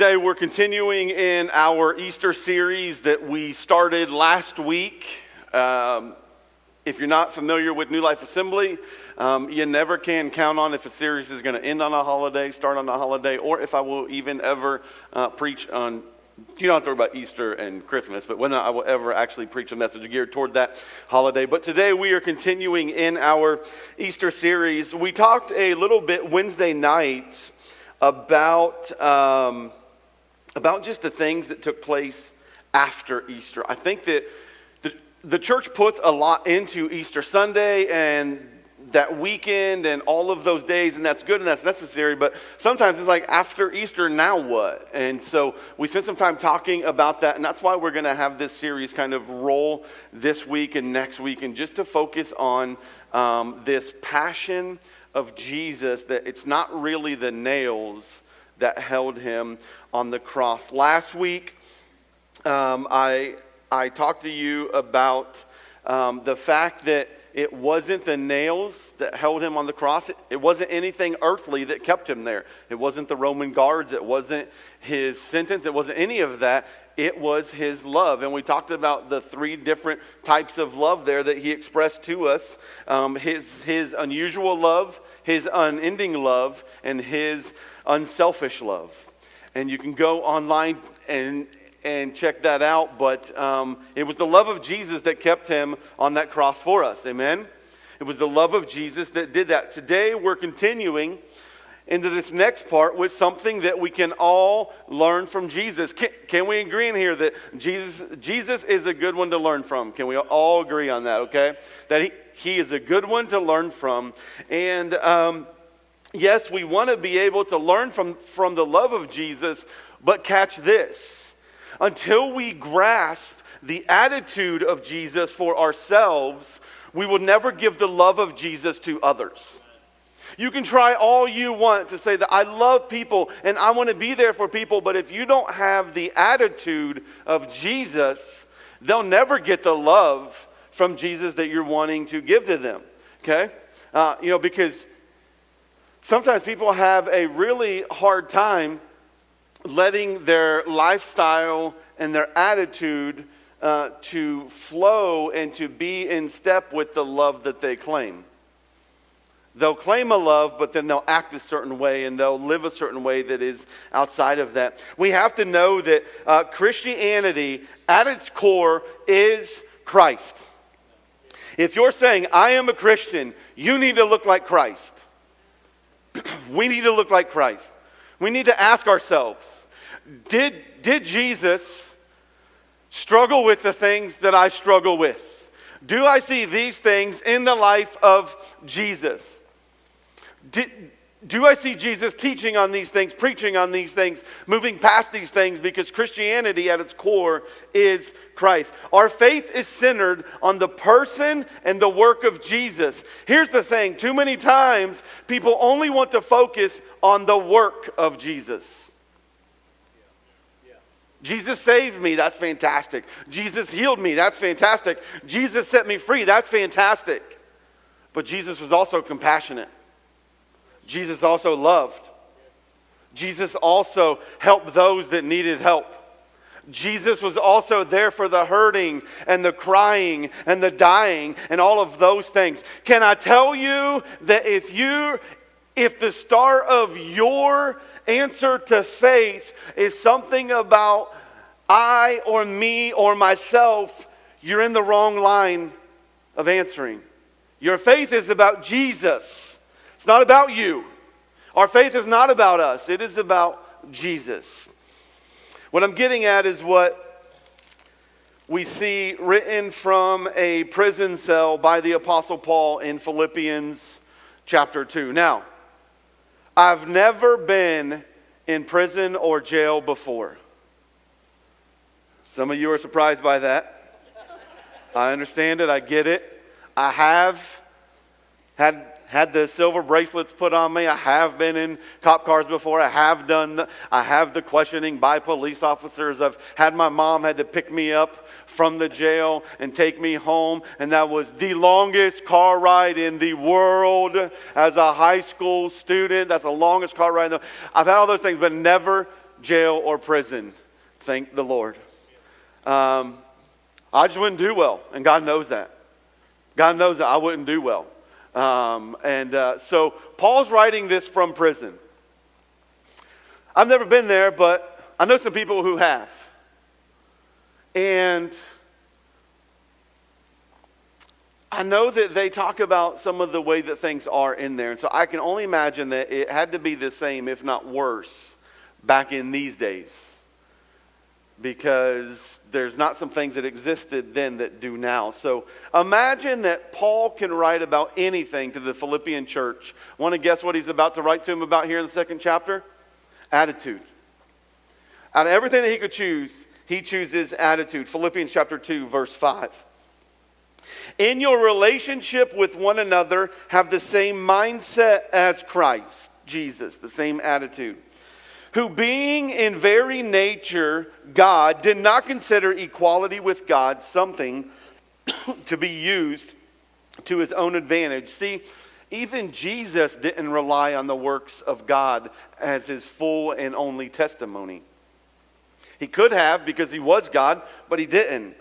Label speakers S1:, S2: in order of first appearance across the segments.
S1: Today we're continuing in our Easter series that we started last week. If you're not familiar with New Life Assembly, you never can count on if a series is going to end on a holiday, start on a holiday, or if I will even ever preach on, you don't have to worry about Easter and Christmas, but when I will ever actually preach a message geared toward that holiday. But today we are continuing in our Easter series. We talked a little bit Wednesday night about just the things that took place after Easter. I think that the church puts a lot into Easter Sunday and that weekend and all of those days, and that's good and that's necessary, but sometimes it's like, after Easter, now what? And so we spent some time talking about that, and that's why we're going to have this series kind of roll this week and next week, and just to focus on this passion of Jesus, that it's not really the nails that held him on the cross. Last week, I talked to you about the fact that it wasn't the nails that held him on the cross. It wasn't anything earthly that kept him there. It wasn't the Roman guards. It wasn't his sentence. It wasn't any of that. It was his love. And we talked about the three different types of love there that he expressed to us. His unusual love, his unending love, and his unselfish love. And you can go online and check that out, but it was the love of Jesus that kept him on that cross for us. Amen? It was the love of Jesus that did that. Today we're continuing into this next part with something that we can all learn from Jesus. Can we agree in here that Jesus is a good one to learn from? Can we all agree on that, okay? That he is a good one to learn from. And yes, we want to be able to learn from the love of Jesus, but catch this. Until we grasp the attitude of Jesus for ourselves, we will never give the love of Jesus to others. You can try all you want to say that I love people and I want to be there for people, but if you don't have the attitude of Jesus, they'll never get the love from Jesus that you're wanting to give to them. Okay? Because sometimes people have a really hard time letting their lifestyle and their attitude to flow and to be in step with the love that they claim. They'll claim a love, but then they'll act a certain way and they'll live a certain way that is outside of that. We have to know that Christianity, at its core, is Christ. If you're saying, I am a Christian, you need to look like Christ. We need to look like Christ. We need to ask ourselves, did Jesus struggle with the things that I struggle with? Do I see these things in the life of Jesus? Do I see Jesus teaching on these things, preaching on these things, moving past these things? Because Christianity at its core is Christ. Our faith is centered on the person and the work of Jesus. Here's the thing. Too many times people only want to focus on the work of Jesus. Jesus saved me, that's fantastic. Jesus healed me, that's fantastic. Jesus set me free, that's fantastic. But Jesus was also compassionate. Jesus also loved. Jesus also helped those that needed help. Jesus was also there for the hurting and the crying and the dying and all of those things. Can I tell you that if the start of your answer to faith is something about I or me or myself, you're in the wrong line of answering. Your faith is about Jesus. It's not about you. Our faith is not about us. It is about Jesus. What I'm getting at is what we see written from a prison cell by the Apostle Paul in Philippians chapter 2. Now, I've never been in prison or jail before. Some of you are surprised by that. I understand it. I get it. I have had the silver bracelets put on me. I have been in cop cars before. I have the questioning by police officers. I've had my mom had to pick me up from the jail and take me home. And that was the longest car ride in the world as a high school student. That's the longest car ride. I've had all those things, but never jail, or prison. Thank the Lord. I just wouldn't do well, and God knows that. God knows that I wouldn't do well. So Paul's writing this from prison. I've never been there, but I know some people who have. And I know that they talk about some of the way that things are in there. And so I can only imagine that it had to be the same, if not worse, back in these days. Because there's not some things that existed then that do now. So imagine that Paul can write about anything to the Philippian church. Want to guess what he's about to write to them about here in the second chapter? Attitude. Out of everything that he could choose, he chooses attitude. Philippians chapter 2, verse 5. In your relationship with one another, have the same mindset as Christ, Jesus, the same attitude. Who being in very nature God, did not consider equality with God something to be used to his own advantage. See, even Jesus didn't rely on the works of God as his full and only testimony. He could have because he was God, but he didn't.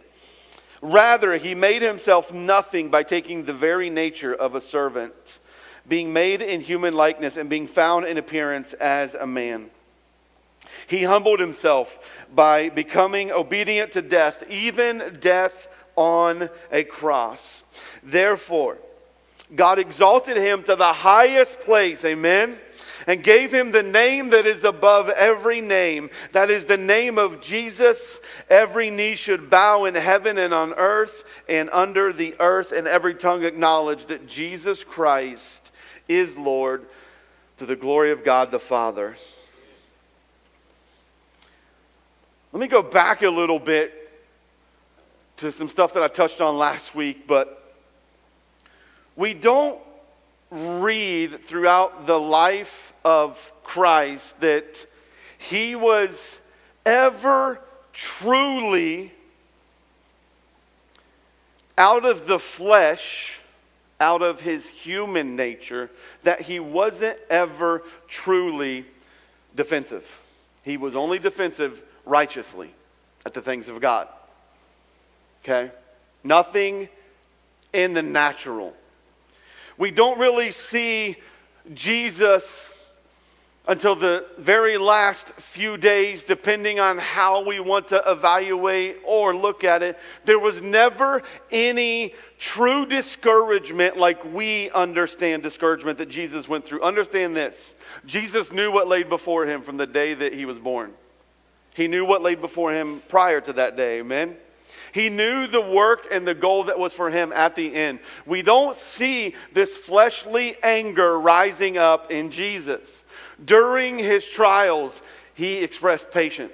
S1: Rather, he made himself nothing by taking the very nature of a servant, being made in human likeness and being found in appearance as a man. He humbled himself by becoming obedient to death, even death on a cross. Therefore, God exalted him to the highest place, amen, and gave him the name that is above every name. That is the name of Jesus. Every knee should bow in heaven and on earth and under the earth, and every tongue acknowledge that Jesus Christ is Lord, to the glory of God the Father. Let me go back a little bit to some stuff that I touched on last week, but we don't read throughout the life of Christ that he was ever truly out of the flesh, out of his human nature, that he wasn't ever truly defensive. He was only defensive righteously at the things of God. Okay? Nothing in the natural. We don't really see Jesus until the very last few days, depending on how we want to evaluate or look at it. There was never any true discouragement like we understand discouragement that Jesus went through. Understand this. Jesus knew what lay before him from the day that he was born. He knew what lay before him prior to that day, amen? He knew the work and the goal that was for him at the end. We don't see this fleshly anger rising up in Jesus. During his trials, he expressed patience.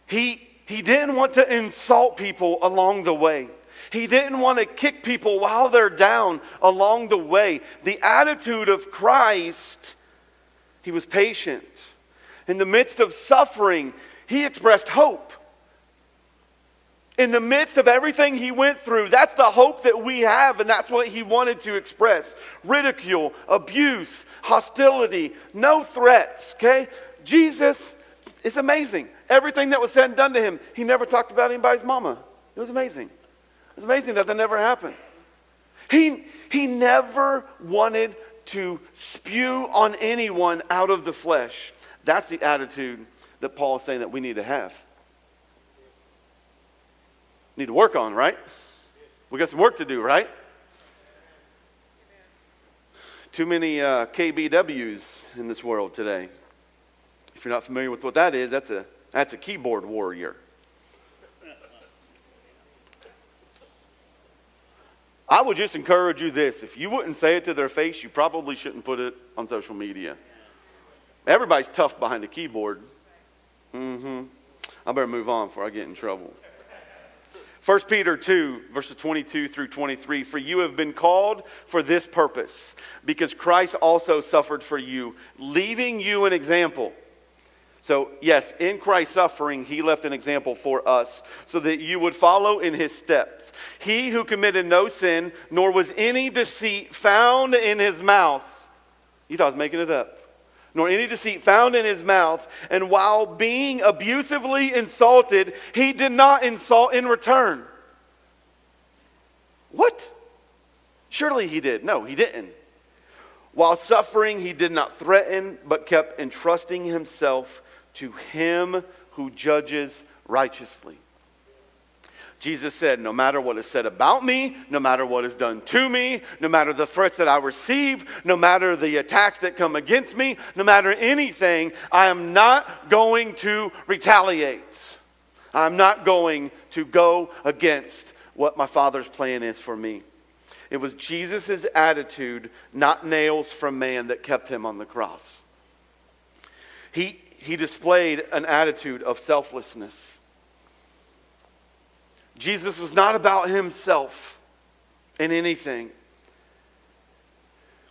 S1: He didn't want to insult people along the way. He didn't want to kick people while they're down along the way. The attitude of Christ, he was patient. In the midst of suffering, he expressed hope. In the midst of everything he went through, that's the hope that we have, and that's what he wanted to express. Ridicule, abuse, hostility, no threats, okay? Jesus is amazing. Everything that was said and done to him, he never talked about anybody's mama. It was amazing. It was amazing that never happened. He never wanted to spew on anyone out of the flesh. That's the attitude that Paul is saying that we need to have. Need to work on, right? We got some work to do, right? Too many KBWs in this world today. If you're not familiar with what that is, that's a keyboard warrior. I would just encourage you this. If you wouldn't say it to their face, you probably shouldn't put it on social media. Everybody's tough behind the keyboard. I better move on before I get in trouble. 1 Peter 2, verses 22 through 23. For you have been called for this purpose, because Christ also suffered for you, leaving you an example. So, yes, in Christ's suffering, he left an example for us, so that you would follow in his steps. He who committed no sin, nor was any deceit found in his mouth. You thought I was making it up. nor any deceit found in his mouth. And while being abusively insulted, he did not insult in return. What? Surely he did. No, he didn't. While suffering, he did not threaten, but kept entrusting himself to him who judges righteously. Jesus said, no matter what is said about me, no matter what is done to me, no matter the threats that I receive, no matter the attacks that come against me, no matter anything, I am not going to retaliate. I'm not going to go against what my Father's plan is for me. It was Jesus' attitude, not nails from man, that kept him on the cross. He displayed an attitude of selflessness. Jesus was not about himself in anything.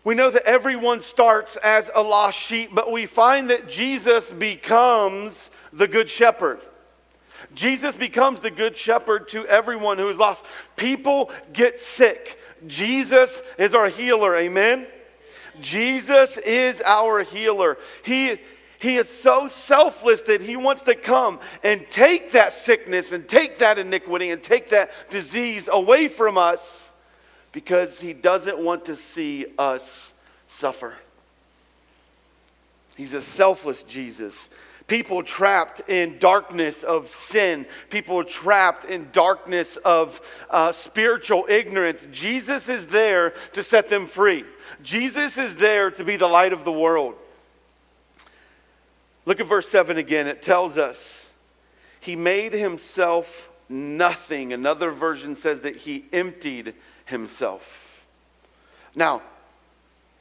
S1: We know that everyone starts as a lost sheep, but we find that Jesus becomes the good shepherd. Jesus becomes the good shepherd to everyone who is lost. People get sick. Jesus is our healer, amen? Jesus is our healer. He is so selfless that he wants to come and take that sickness and take that iniquity and take that disease away from us because he doesn't want to see us suffer. He's a selfless Jesus. People trapped in darkness of sin. People trapped in darkness of spiritual ignorance. Jesus is there to set them free. Jesus is there to be the light of the world. Look at verse 7 again. It tells us he made himself nothing. Another version says that he emptied himself. Now,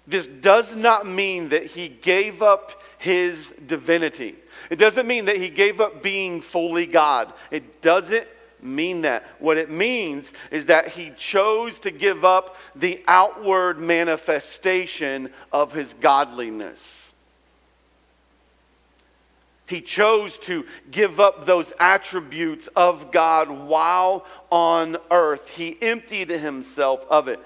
S1: this does not mean that he gave up his divinity. It doesn't mean that he gave up being fully God. It doesn't mean that. What it means is that he chose to give up the outward manifestation of his godliness. He chose to give up those attributes of God while on earth. He emptied himself of it.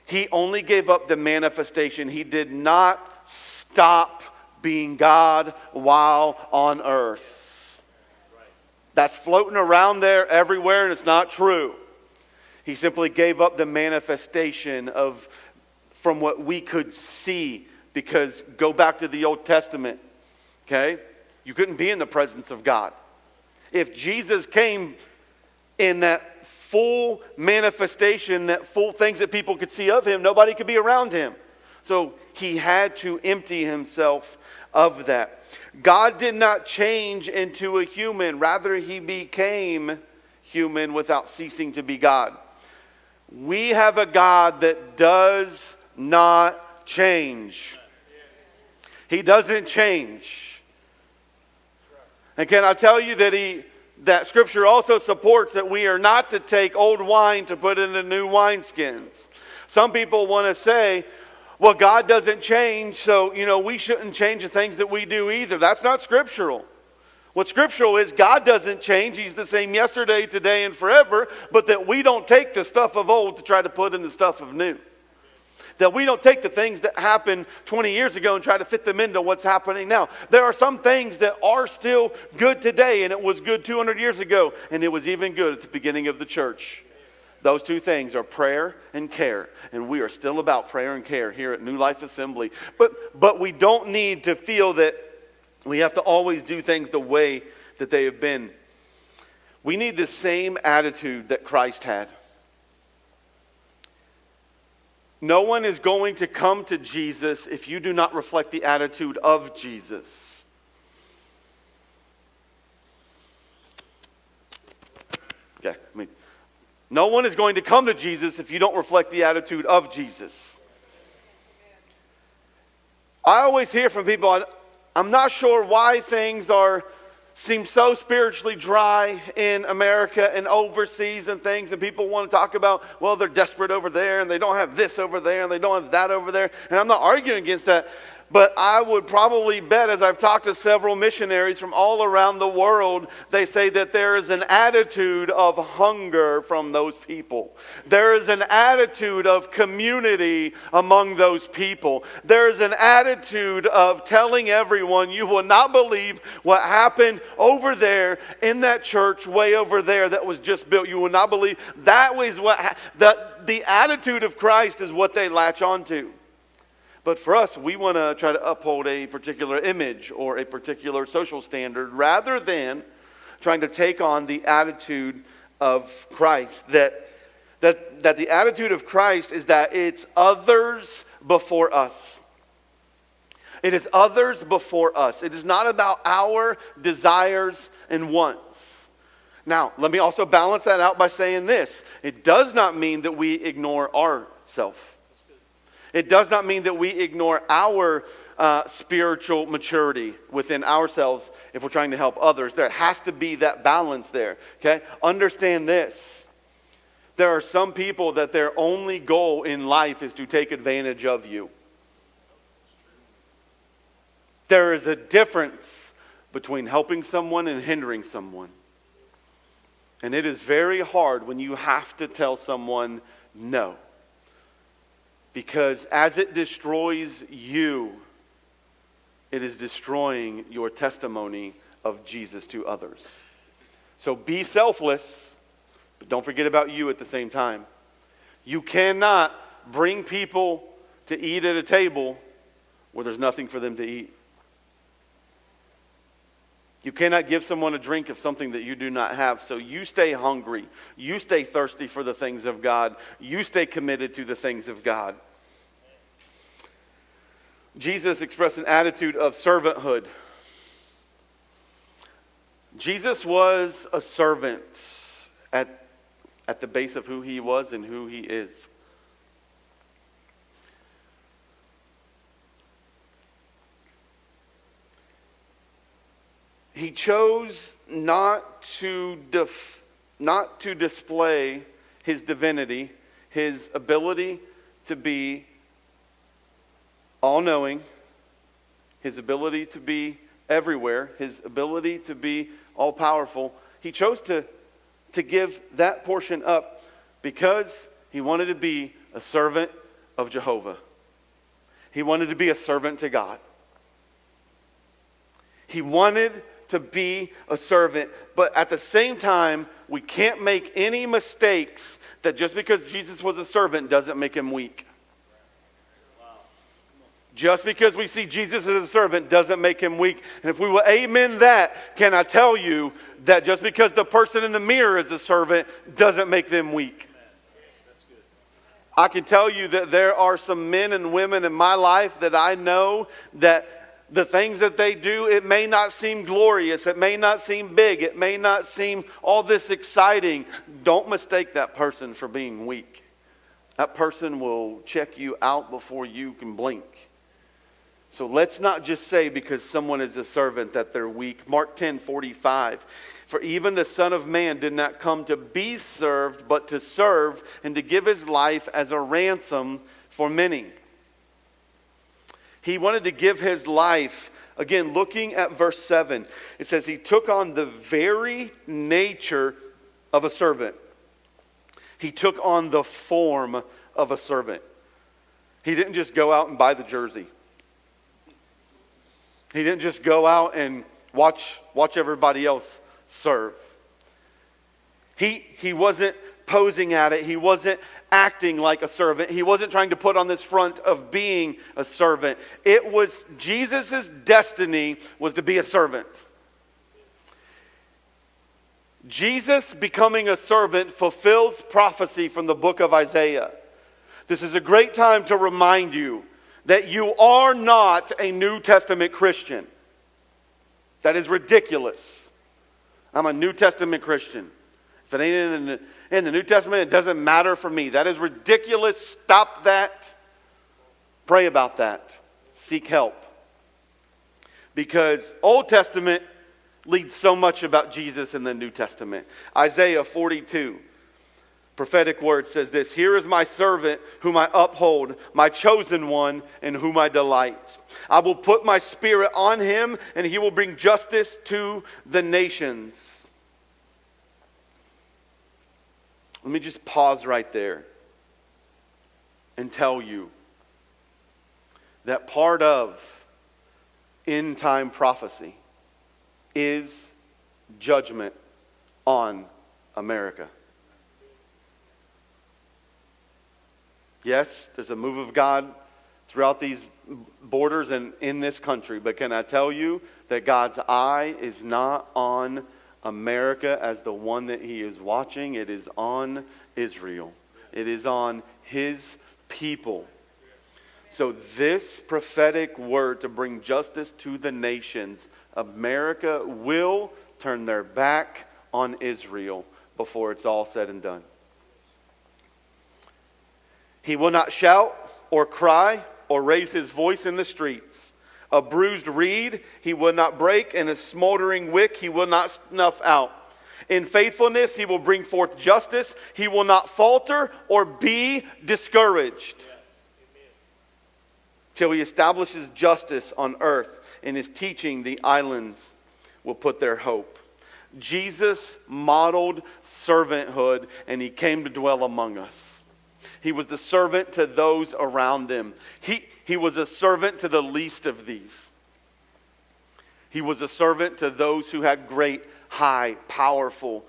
S1: He only gave up the manifestation. He did not stop being God while on earth. That's floating around there everywhere, and it's not true. He simply gave up the manifestation of from what we could see, because go back to the Old Testament, okay? You couldn't be in the presence of God. If Jesus came in that full manifestation, that full things that people could see of him, nobody could be around him. So he had to empty himself of that. God did not change into a human. Rather, he became human without ceasing to be God. We have a God that does not change. He doesn't change. And can I tell you that Scripture also supports that we are not to take old wine to put into new wineskins. Some people want to say, well, God doesn't change, so, we shouldn't change the things that we do either. That's not scriptural. What scriptural is, God doesn't change. He's the same yesterday, today, and forever, but that we don't take the stuff of old to try to put in the stuff of new. That we don't take the things that happened 20 years ago and try to fit them into what's happening now. There are some things that are still good today, and it was good 200 years ago, and it was even good at the beginning of the church. Those two things are prayer and care. And we are still about prayer and care here at New Life Assembly. But we don't need to feel that we have to always do things the way that they have been. We need the same attitude that Christ had. No one is going to come to Jesus if you do not reflect the attitude of Jesus. Okay, no one is going to come to Jesus if you don't reflect the attitude of Jesus. I always hear from people, I'm not sure why things seem so spiritually dry in America and overseas and things, and people want to talk about, well, they're desperate over there, and they don't have this over there, and they don't have that over there, and I'm not arguing against that, But I would probably bet, as I've talked to several missionaries from all around the world, they say that there is an attitude of hunger from those people. There is an attitude of community among those people. There is an attitude of telling everyone, you will not believe what happened over there in that church way over there that was just built. You will not believe. That was the attitude of Christ is what they latch onto. But for us, we want to try to uphold a particular image or a particular social standard rather than trying to take on the attitude of Christ. That the attitude of Christ is that it's others before us. It is others before us. It is not about our desires and wants. Now, let me also balance that out by saying this. It does not mean that we ignore ourselves. It does not mean that we ignore our spiritual maturity within ourselves if we're trying to help others. There has to be that balance there. Okay? Understand this. There are some people that their only goal in life is to take advantage of you. There is a difference between helping someone and hindering someone. And it is very hard when you have to tell someone no. Because as it destroys you, it is destroying your testimony of Jesus to others. So be selfless, but don't forget about you at the same time. You cannot bring people to eat at a table where there's nothing for them to eat. You cannot give someone a drink of something that you do not have. So you stay hungry. You stay thirsty for the things of God. You stay committed to the things of God. Jesus expressed an attitude of servanthood. Jesus was a servant at the base of who he was and who he is. He chose not to display his divinity, his ability to be all-knowing, his ability to be everywhere, his ability to be all-powerful. He chose to give that portion up because he wanted to be a servant of Jehovah. He wanted to be a servant to God. He wanted to be a servant, but at the same time, we can't make any mistakes that just because Jesus was a servant doesn't make him weak. Just because we see Jesus as a servant doesn't make him weak. And if we will amen that, can I tell you that just because the person in the mirror is a servant doesn't make them weak? I can tell you that there are some men and women in my life that I know that the things that they do, it may not seem glorious. It may not seem big. It may not seem all this exciting. Don't mistake that person for being weak. That person will check you out before you can blink. So let's not just say because someone is a servant that they're weak. Mark 10:45. For even the Son of Man did not come to be served, but to serve and to give his life as a ransom for many. He wanted to give his life. Again, looking at verse 7, it says he took on the very nature of a servant. He took on the form of a servant. He didn't just go out and buy the jersey. He didn't just go out and watch everybody else serve. He wasn't posing at it. He wasn't acting like a servant. He wasn't trying to put on this front of being a servant. It was Jesus' destiny was to be a servant. Jesus becoming a servant fulfills prophecy from the book of Isaiah. This is a great time to remind you that you are not a New Testament Christian. That is ridiculous. I'm a New Testament Christian. If it ain't in the New Testament, it doesn't matter for me. That is ridiculous. Stop that. Pray about that. Seek help. Because Old Testament leads so much about Jesus in the New Testament. Isaiah 42. Prophetic word says this: here is my servant whom I uphold, my chosen one in whom I delight. I will put my spirit on him, and he will bring justice to the nations. Let me just pause right there and tell you that part of end time prophecy is judgment on America. Yes, there's a move of God throughout these borders and in this country, but can I tell you that God's eye is not on America as the one that he is watching. It is on Israel. It is on his people. So this prophetic word to bring justice to the nations, America will turn their back on Israel before it's all said and done. He will not shout or cry or raise his voice in the streets. A bruised reed he will not break, and a smoldering wick he will not snuff out. In faithfulness he will bring forth justice. He will not falter or be discouraged till he establishes justice on earth. In his teaching, the islands will put their hope. Jesus modeled servanthood, and he came to dwell among us. He was the servant to those around him. He was a servant to the least of these. He was a servant to those who had great, high, powerful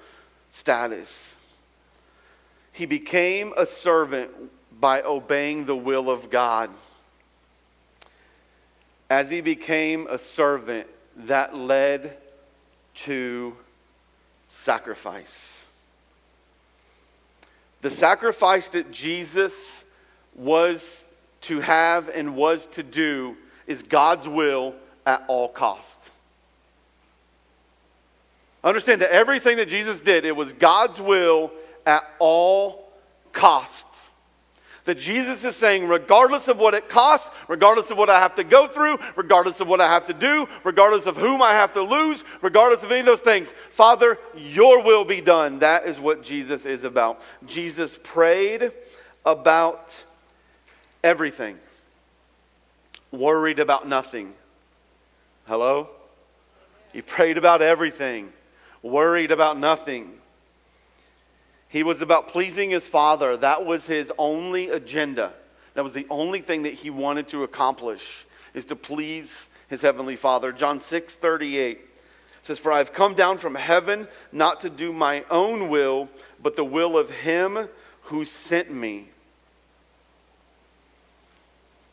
S1: status. He became a servant by obeying the will of God. As he became a servant, that led to sacrifice. The sacrifice that Jesus was to have and was to do is God's will at all cost. Understand that everything that Jesus did, it was God's will at all costs. That Jesus is saying, regardless of what it costs, regardless of what I have to go through, regardless of what I have to do, regardless of whom I have to lose, regardless of any of those things, Father, your will be done. That is what Jesus is about. Jesus prayed about everything, worried about nothing. Hello? He prayed about everything, worried about nothing. He was about pleasing his Father. That was his only agenda. That was the only thing that he wanted to accomplish, is to please his heavenly Father. John 6:38 says, "For I have come down from heaven not to do my own will, but the will of him who sent me."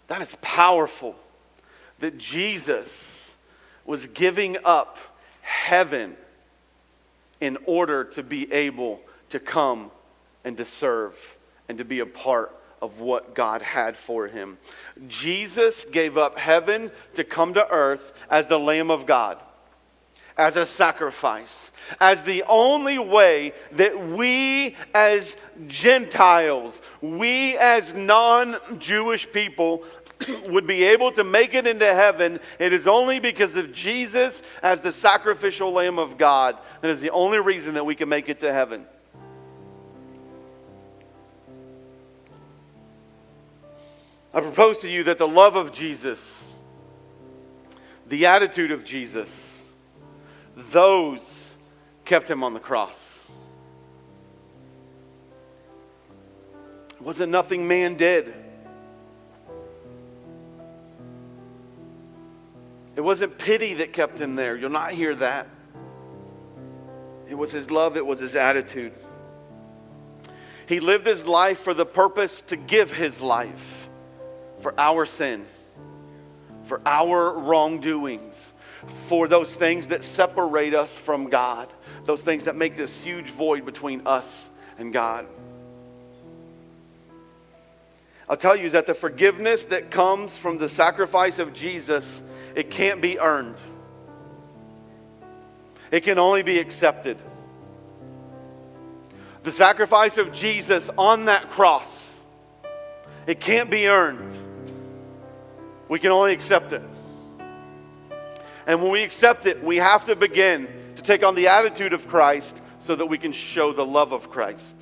S1: That is powerful. That Jesus was giving up heaven in order to be able to come and to serve and to be a part of what God had for him. Jesus gave up heaven to come to earth as the Lamb of God, as a sacrifice, as the only way that we as Gentiles, we as non-Jewish people would be able to make it into heaven. It is only because of Jesus as the sacrificial Lamb of God. That is the only reason that we can make it to heaven. I propose to you that the love of Jesus, the attitude of Jesus, those kept him on the cross. It wasn't nothing man did. It wasn't pity that kept him there. You'll not hear that. It was his love. It was his attitude. He lived his life for the purpose to give his life for our sin, for our wrongdoings, for those things that separate us from God, those things that make this huge void between us and God. I'll tell you that the forgiveness that comes from the sacrifice of Jesus, it can't be earned. It can only be accepted. The sacrifice of Jesus on that cross, it can't be earned. We can only accept it. And when we accept it, we have to begin to take on the attitude of Christ so that we can show the love of Christ.